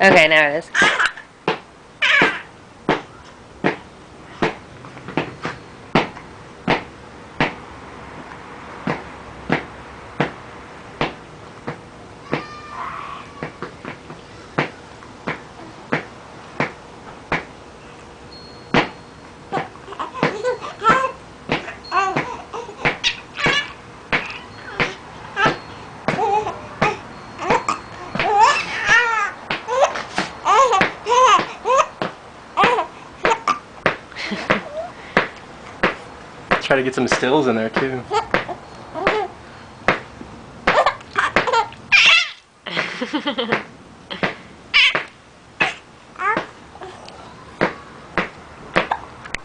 Okay, now it is. Try to get some stills in there too.